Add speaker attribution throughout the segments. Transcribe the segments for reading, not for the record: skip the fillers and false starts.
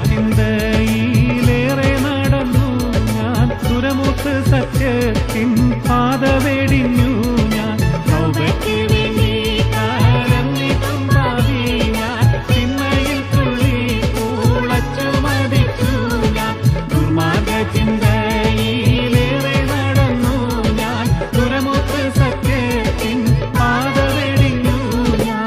Speaker 1: ചിന്തയിലേറെ നടന്നു ഞാൻ, ദുരമുത്ത് സത്യത്തിൻ പാത വെടിഞ്ഞു ഞാൻ. തൗബയ്ക്ക് വേണ്ടി കരഞ്ഞിട്ടും പാവി ഞാൻ, തിന്മയിൽ തുള്ളി കൂളച്ചു മതിച്ചു ഞാൻ. ദുർമാർഗ ചിന്തയിലേറെ നടന്നു ഞാൻ, ദുരമുത്ത് സത്യത്തിൻ പാത വെടിഞ്ഞു ഞാൻ.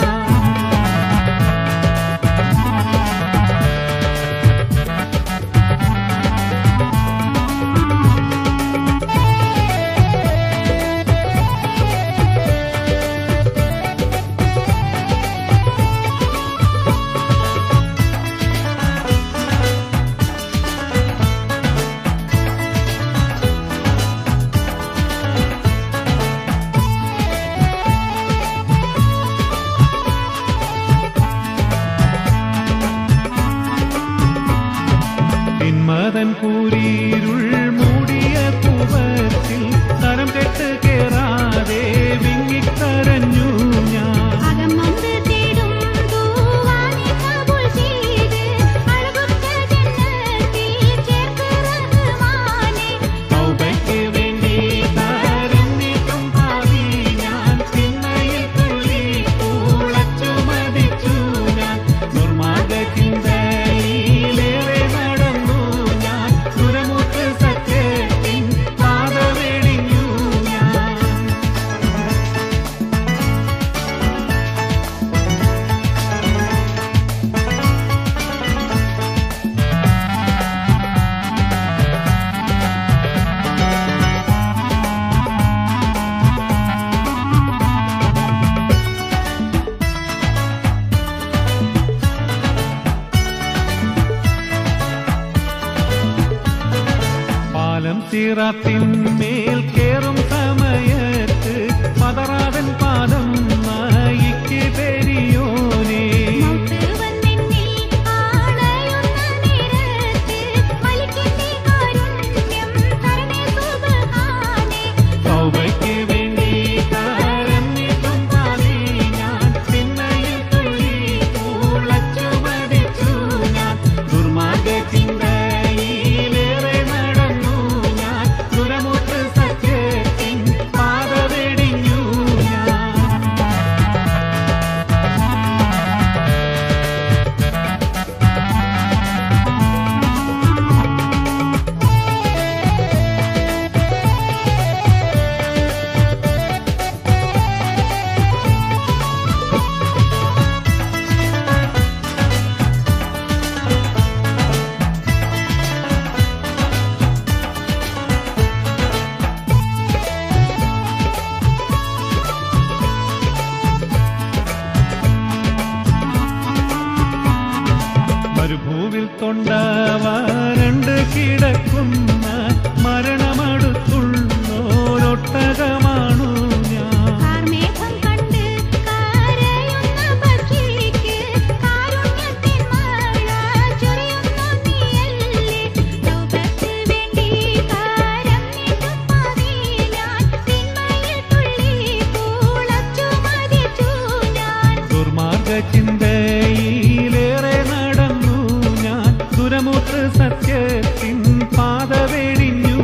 Speaker 1: മതൻ കൂരിരുൾ മൂടിയ കൂപത്തിൽ തരം കെട്ട് കേറാതെ വിങ്ങിക്കരഞ്ഞു ഞാൻ. തൗബയ്ക്ക് വേണ്ടി കരഞ്ഞിട്ടും പാവി ഞാൻ, തിന്മയിൽ തുള്ളി കൂളച്ചു മതിച്ചു ഞാൻ. ദുർമാർഗ ചിന്തയിലേറെ നടന്നു ഞാൻ, ദുരമുത്ത് സത്യത്തിൻ പാത വെടിഞ്ഞു ഞാൻ. പാലം സിറാത്തിന്മേൽ കേറും സമയത്ത് പതറാതൻ പാദം നയിക്ക് പെരിയോനേ. തൗബയ്ക്ക് വേണ്ടി കരഞ്ഞിട്ടും പാവി ഞാൻ, തിന്മയിൽ തുള്ളി കൂളച്ചു മതിച്ചു ഞാൻ. ദുർമാർഗ ചിന്തയിലേറെ നടന്നു ഞാൻ, ദുരമുത്ത് സത്യത്തിൻ പാത വെടിഞ്ഞു ഞാൻ. മരുഭൂവിൽ തൊണ്ട വരണ്ട് കിടക്കുന്ന മരണമടുത്തുള്ളോരൊട്ടകമാണു ഞാൻ. ദുർമാർഗ ചിന്തയിലേറെ നടന്നു ഞാൻ, ദുരമുത്ത് സത്യത്തിൻ പാത വെടിഞ്ഞു